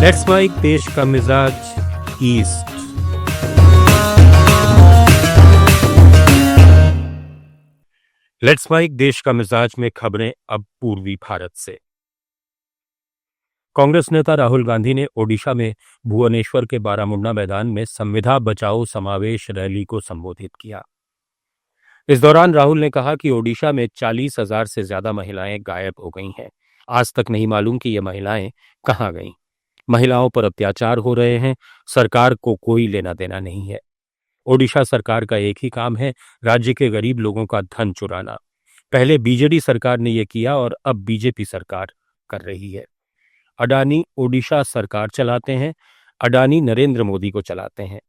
Let's mic देश का मिजाज ईस्ट। लेट्स माइक देश का मिजाज में खबरें अब पूर्वी भारत से। कांग्रेस नेता राहुल गांधी ने ओडिशा में भुवनेश्वर के बारामुंडा मैदान में संविदा बचाओ समावेश रैली को संबोधित किया। इस दौरान राहुल ने कहा कि ओडिशा में 40,000 से ज्यादा महिलाएं गायब हो गई हैं। आज तक नहीं मालूम कि ये महिलाएं कहां गईं। महिलाओं पर अत्याचार हो रहे हैं, सरकार को कोई लेना देना नहीं है। ओडिशा सरकार का एक ही काम है, राज्य के गरीब लोगों का धन चुराना। पहले बीजेडी सरकार ने यह किया और अब बीजेपी सरकार कर रही है। अडानी ओडिशा सरकार चलाते हैं, अडानी नरेंद्र मोदी को चलाते हैं।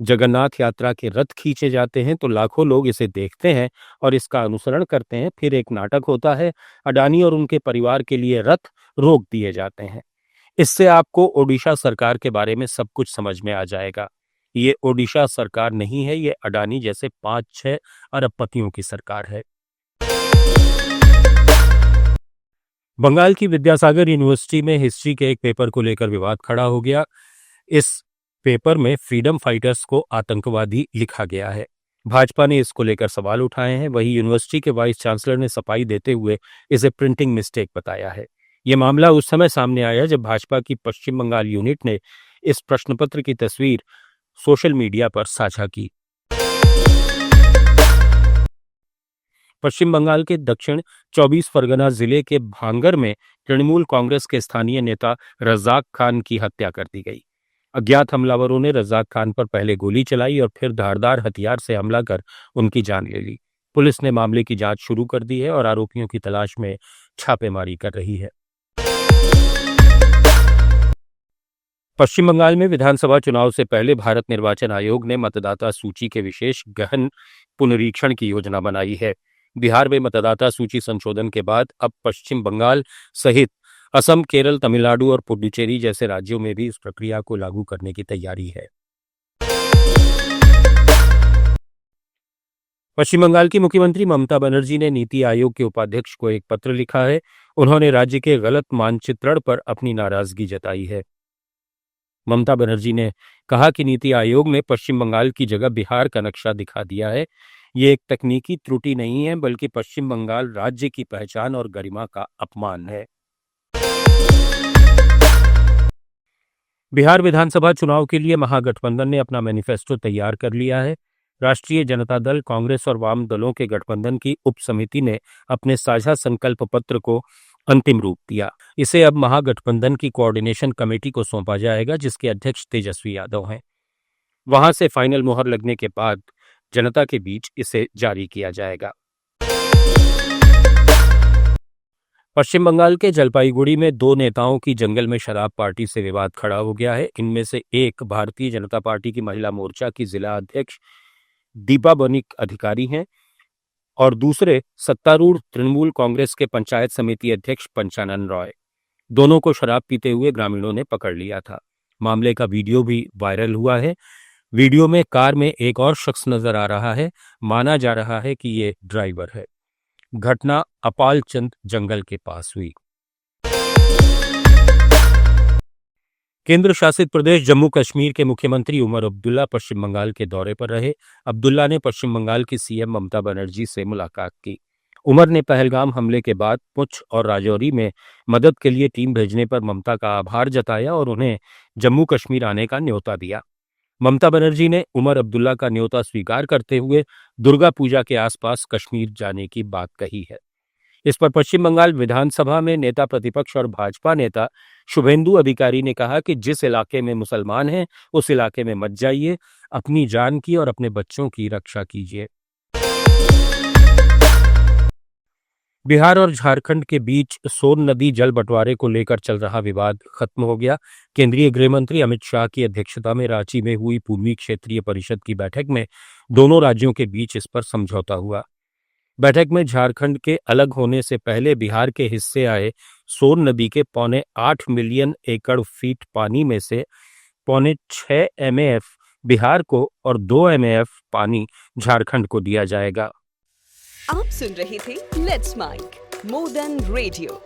जगन्नाथ यात्रा के रथ खींचे जाते हैं तो लाखों लोग इसे देखते हैं और इसका अनुसरण करते हैं। फिर एक नाटक होता है, अडानी और उनके परिवार के लिए रथ रोक दिए जाते हैं। इससे आपको ओडिशा सरकार के बारे में सब कुछ समझ में आ जाएगा। ये ओडिशा सरकार नहीं है, ये अडानी जैसे 5-6 अरबपतियों की सरकार है। बंगाल की विद्यासागर यूनिवर्सिटी में हिस्ट्री के एक पेपर को लेकर विवाद खड़ा हो गया। इस पेपर में फ्रीडम फाइटर्स को आतंकवादी लिखा गया है। भाजपा ने इसको लेकर सवाल उठाए हैं। वहीं यूनिवर्सिटी के वाइस चांसलर ने सफाई देते हुए इसे प्रिंटिंग मिस्टेक बताया है। यह मामला उस समय सामने आया जब भाजपा की पश्चिम बंगाल यूनिट ने इस प्रश्नपत्र की तस्वीर सोशल मीडिया पर साझा की। पश्चिम बंगाल के दक्षिण 24 परगना जिले के भांगर में तृणमूल कांग्रेस के स्थानीय नेता रज़ाक खान की हत्या कर दी गई। अज्ञात हमलावरों ने रज़ाक खान पर पहले गोली चलाई और फिर धारदार हथियार से हमला कर उनकी जान ले ली। पुलिस ने मामले की जांच शुरू कर दी है और आरोपियों की तलाश में छापेमारी कर रही है। पश्चिम बंगाल में विधानसभा चुनाव से पहले भारत निर्वाचन आयोग ने मतदाता सूची के विशेष गहन पुनरीक्षण की योजना बनाई है। बिहार में मतदाता सूची संशोधन के बाद अब पश्चिम बंगाल सहित असम, केरल, तमिलनाडु और पुडुचेरी जैसे राज्यों में भी इस प्रक्रिया को लागू करने की तैयारी है। पश्चिम बंगाल की मुख्यमंत्री ममता बनर्जी ने नीति आयोग के उपाध्यक्ष को एक पत्र लिखा है। उन्होंने राज्य के गलत मानचित्रण पर अपनी नाराजगी जताई है। ममता बनर्जी ने कहा कि नीति आयोग ने पश्चिम बंगाल की जगह बिहार का नक्शा दिखा दिया है। ये एक तकनीकी त्रुटि नहीं है, बल्कि पश्चिम बंगाल राज्य की पहचान और गरिमा का अपमान है। बिहार विधानसभा चुनाव के लिए महागठबंधन ने अपना मैनिफेस्टो तैयार कर लिया है। राष्ट्रीय जनता दल, कांग्रेस और वाम दलों के गठबंधन की उप समिति ने अपने साझा संकल्प पत्र को अंतिम रूप दिया। इसे अब महागठबंधन की कोऑर्डिनेशन कमेटी को सौंपा जाएगा, जिसके अध्यक्ष तेजस्वी यादव हैं। वहां से फाइनल मुहर लगने के बाद जनता के बीच इसे जारी किया जाएगा। पश्चिम बंगाल के जलपाईगुड़ी में 2 नेताओं की जंगल में शराब पार्टी से विवाद खड़ा हो गया है। इनमें से एक भारतीय जनता पार्टी की महिला मोर्चा की जिला अध्यक्ष दीपा बनिक अधिकारी हैं और दूसरे सत्तारूढ़ तृणमूल कांग्रेस के पंचायत समिति अध्यक्ष पंचानन रॉय। दोनों को शराब पीते हुए ग्रामीणों ने पकड़ लिया था। मामले का वीडियो भी वायरल हुआ है। वीडियो में कार में एक और शख्स नजर आ रहा है। माना जा रहा है कि ये ड्राइवर है। घटना अपालचंद जंगल के पास हुई। केंद्र शासित प्रदेश जम्मू कश्मीर के मुख्यमंत्री उमर अब्दुल्ला पश्चिम बंगाल के दौरे पर रहे। अब्दुल्ला ने पश्चिम बंगाल की सीएम ममता बनर्जी से मुलाकात की। उमर ने पहलगाम हमले के बाद पुंछ और राजौरी में मदद के लिए टीम भेजने पर ममता का आभार जताया और उन्हें जम्मू कश्मीर आने का न्योता दिया। ममता बनर्जी ने उमर अब्दुल्ला का न्योता स्वीकार करते हुए दुर्गा पूजा के आसपास कश्मीर जाने की बात कही है। इस पर पश्चिम बंगाल विधानसभा में नेता प्रतिपक्ष और भाजपा नेता शुभेंदु अधिकारी ने कहा कि जिस इलाके में मुसलमान हैं उस इलाके में मत जाइए, अपनी जान की और अपने बच्चों की रक्षा कीजिए। बिहार और झारखंड के बीच सोन नदी जल बंटवारे को लेकर चल रहा विवाद खत्म हो गया। केंद्रीय गृह मंत्री अमित शाह की अध्यक्षता में रांची में हुई पूर्वी क्षेत्रीय परिषद की बैठक में दोनों राज्यों के बीच इस पर समझौता हुआ। बैठक में झारखंड के अलग होने से पहले बिहार के हिस्से आए सोन नदी के 8.25 मिलियन एकड़ फीट पानी में से 6.5 MAF बिहार को और 2 MAF पानी झारखंड को दिया जाएगा। आप सुन रहे थे let's mike more than radio.